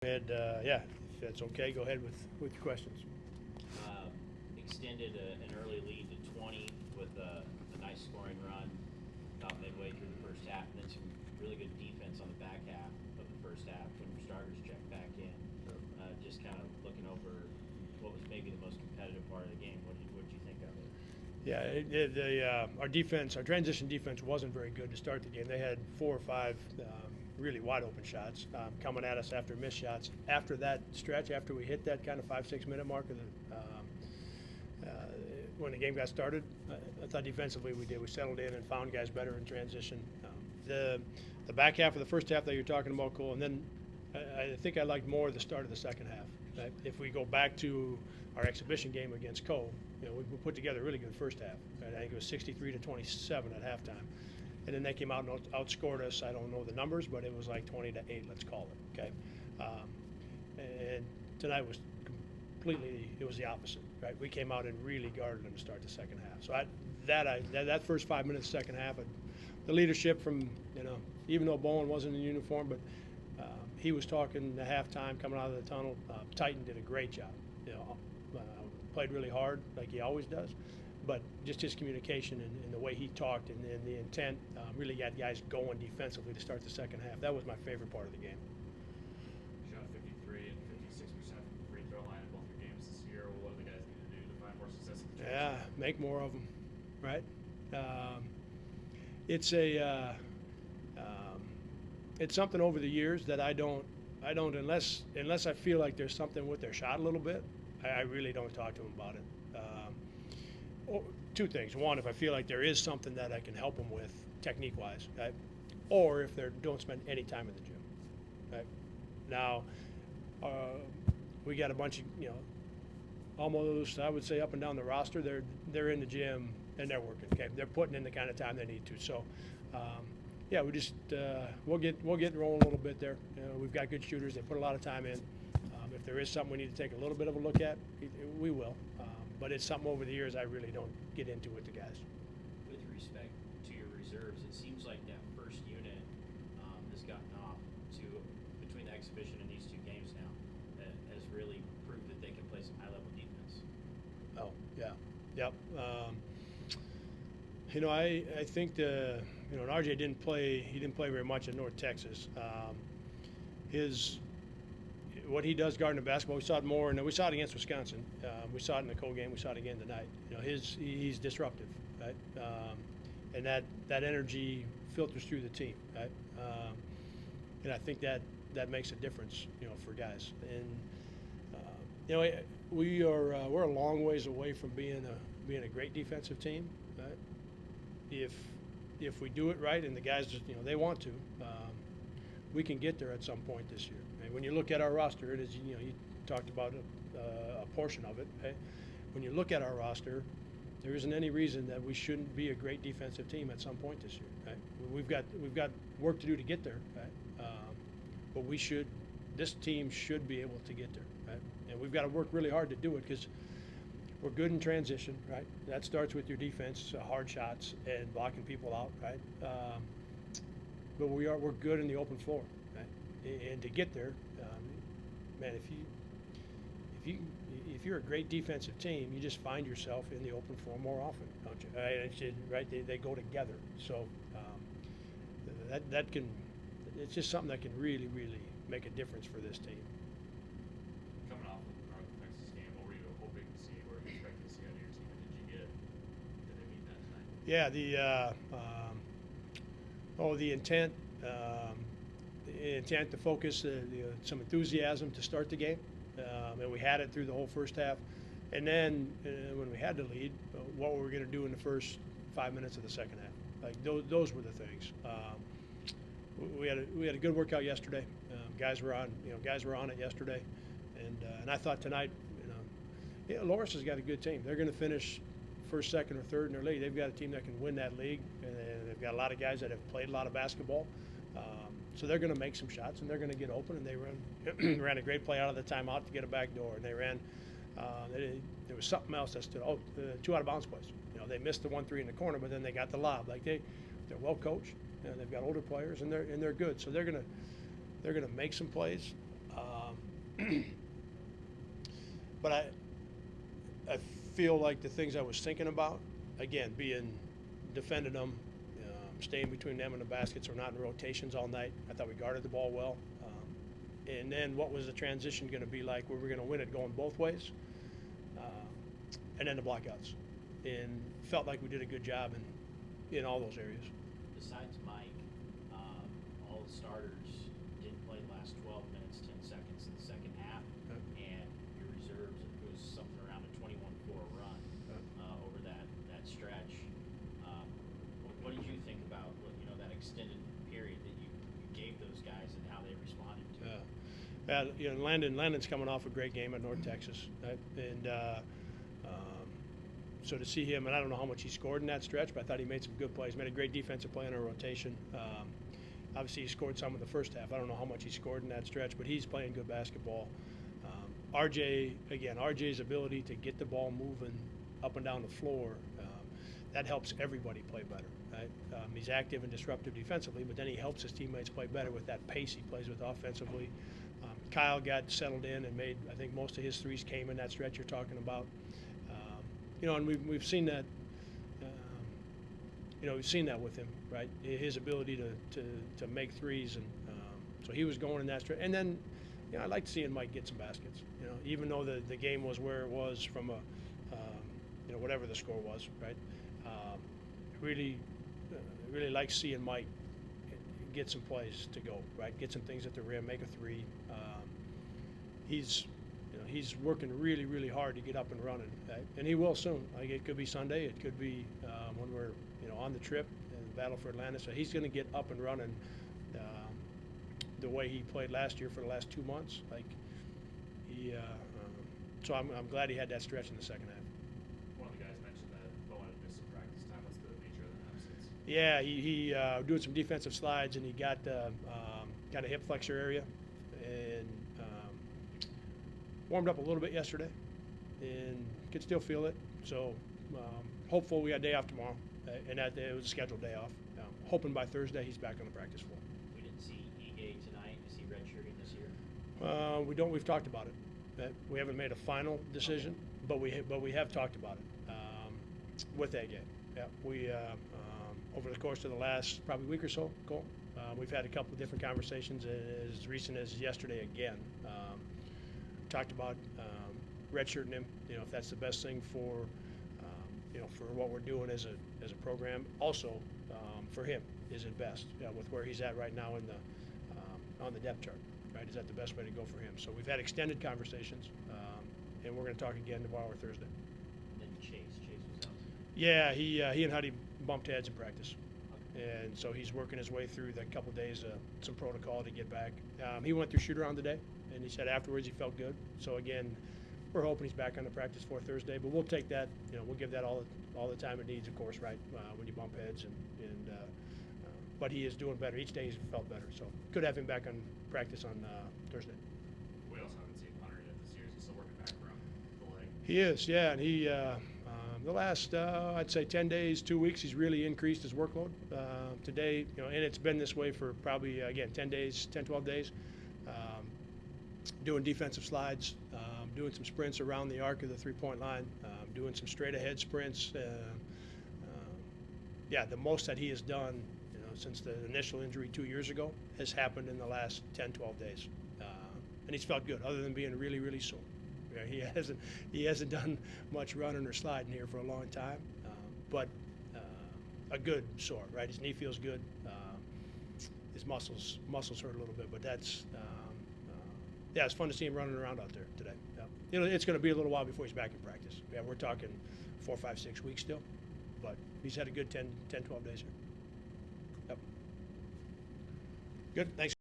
And yeah, if that's okay, go ahead with your questions. Uh, Extended an early lead to 20 with a nice scoring run about midway through the first half, and then some really good defense on the back half of the first half when your starters checked back in. Just kind of looking over what was maybe the most competitive part of the game. What did you think of it? Yeah, our defense, our transition defense wasn't very good to start the game. They had 4 or 5 really wide open shots coming at us after missed shots. After that stretch, after we hit that kind of 5-6 minute mark of when the game got started, I thought defensively we did. We settled in and found guys better in transition. The back half of the first half that you're talking about, Cole, and then I think I liked more the start of the second half. If we go back to our exhibition game against Cole, we put together a really good first half. Right? I think it was 63-27 at halftime, and then they came out and outscored us. I don't know the numbers, but it was like 20-8. Let's call it. Okay, and tonight was completely. It was the opposite. Right, we came out and really guarded them to start the second half. So that first 5 minutes, second half, the leadership from even though Bowen wasn't in uniform, but he was talking the halftime coming out of the tunnel. Titan did a great job. Played really hard like he always does, but just his communication and the way he talked and the intent really got guys going defensively to start the second half. That was my favorite part of the game. Shot 53 and 56% from the free throw line in both your games this year. What do the guys need to do to find more success in the Yeah, make more of them, right? It's a it's something over the years that I don't unless I feel like there's something with their shot a little bit. I really don't talk to them about it. Two things. One, if I feel like there is something that I can help them with technique-wise, right? Or if they don't spend any time in the gym. Right? Now, we got a bunch of almost I would say up and down the roster. They're in the gym and they're working. Okay, they're putting in the kind of time they need to. So. Yeah, we just we'll get rolling a little bit there. We've got good shooters. They put a lot of time in. If there is something we need to take a little bit of a look at, we will. But it's something over the years I really don't get into with the guys. With respect to your reserves, it seems like that first unit has gotten off to between the exhibition and these two games now that has really proved that they can play some high-level defense. Oh yeah, yep. I think and RJ didn't play. He didn't play very much in North Texas. What he does guarding the basketball, we saw it more, and we saw it against Wisconsin. We saw it in the Cole game. We saw it again tonight. He's disruptive, right? And that energy filters through the team, right? And I think that makes a difference, for guys. And we're a long ways away from being a great defensive team, right? If we do it right and the guys just they want to, we can get there at some point this year. And when you look at our roster, it is you talked about a portion of it. Okay? When you look at our roster, there isn't any reason that we shouldn't be a great defensive team at some point this year. Right? We've got work to do to get there, right? But this team should be able to get there, right? And we've got to work really hard to do it because we're good in transition, right? That starts with your defense, hard shots, and blocking people out, right? But we're good in the open floor, right? And to get there, man, if you're a great defensive team, you just find yourself in the open floor more often, don't you? Right? They go together. So that can it's just something that can really make a difference for this team. Coming off of the North Texas game, what were you hoping to see or expecting to see out of your team, and did you get? Did they meet that tonight? Yeah, the intent to focus, some enthusiasm to start the game, and we had it through the whole first half. And then when we had the lead, what were we going to do in the first 5 minutes of the second half? Like those were the things. We had a good workout yesterday. Guys were on it yesterday, and I thought tonight, Loras has got a good team. They're going to finish first, second, or third in their league. They've got a team that can win that league, and they've got a lot of guys that have played a lot of basketball. So they're going to make some shots, and they're going to get open. And they ran a great play out of the timeout to get a back door, and they ran. There was something else that stood. Two out of bounds plays. They missed the 1-3 in the corner, but then they got the lob. Like they're well coached. They've got older players, and they're good. So they're gonna make some plays. But I feel like the things I was thinking about, again, defending them, staying between them and the baskets, or not in rotations all night. I thought we guarded the ball well. And then what was the transition going to be like? Were we going to win it going both ways? And then the blockouts. And felt like we did a good job in all those areas. Besides Mike, all the starters didn't play the last 12 minutes, 10 seconds in the second half, and your reserves, it was something around a 21-4 run over that stretch. What did you think about that extended period that you gave those guys and how they responded to it? Landon's coming off a great game at North Texas, right? And so to see him, and I don't know how much he scored in that stretch, but I thought he made some good plays. Made a great defensive play in our rotation. Obviously, he scored some in the first half. I don't know how much he scored in that stretch, but he's playing good basketball. RJ's ability to get the ball moving up and down the floor, that helps everybody play better. Right? He's active and disruptive defensively, but then he helps his teammates play better with that pace he plays with offensively. Kyle got settled in and made, I think most of his threes came in that stretch you're talking about. And we've seen that. We've seen that with him, right? His ability to make threes, and so he was going in that stretch. And then, I liked seeing Mike get some baskets. Even though the game was where it was from whatever the score was, right? Really like seeing Mike get some plays to go, right? Get some things at the rim, make a three. He's working really, really hard to get up and running, right? And he will soon. Like, it could be Sunday, it could be when we're on the trip and battle for Atlanta. So he's going to get up and running the way he played last year for the last 2 months. Like so I'm glad he had that stretch in the second half. One of the guys mentioned that Bowen had missed some practice time. What's the nature of the absence? Yeah, he doing some defensive slides, and he got a hip flexor area, and warmed up a little bit yesterday, and could still feel it. So hopeful we got a day off tomorrow, and that it was a scheduled day off. Hoping by Thursday he's back on the practice floor. We didn't see Ige tonight. Is he redshirting this year? We've talked about it. We haven't made a final decision, but we have talked about it with Ige. Yeah, we over the course of the last probably week or so, Cole, we've had a couple of different conversations as recent as yesterday again. Talked about redshirting him, if that's the best thing for for what we're doing as a program. Also, for him, is it best with where he's at right now in the on the depth chart, right? Is that the best way to go for him? So we've had extended conversations, and we're going to talk again tomorrow or Thursday. And then Chase was out. Yeah, he and Huddy bumped heads in practice. And so he's working his way through the couple days, some protocol to get back. He went through shoot around today, and he said afterwards he felt good. So again, we're hoping he's back on the practice floor Thursday. But we'll take that. We'll give that all the time it needs, of course, right? When you bump heads, but he is doing better each day. He's felt better. So could have him back on practice on Thursday. We also haven't seen Hunter yet this year. Is he still working back from the leg? He is, yeah, and he. The last, I'd say 10 days, 2 weeks, he's really increased his workload. Today, and it's been this way for probably, again, 10 days, 10, 12 days. Doing defensive slides, doing some sprints around the arc of the three-point line, doing some straight-ahead sprints. The most that he has done, since the initial injury 2 years ago has happened in the last 10, 12 days. And he's felt good, other than being really, really sore. Yeah, he hasn't done much running or sliding here for a long time, but a good sore, right? His knee feels good. His muscles hurt a little bit, but that's it's fun to see him running around out there today. Yeah. It's going to be a little while before he's back in practice. Yeah, we're talking 4, 5, 6 weeks still, but he's had a good 10, 12 days here. Yep. Good. Thanks.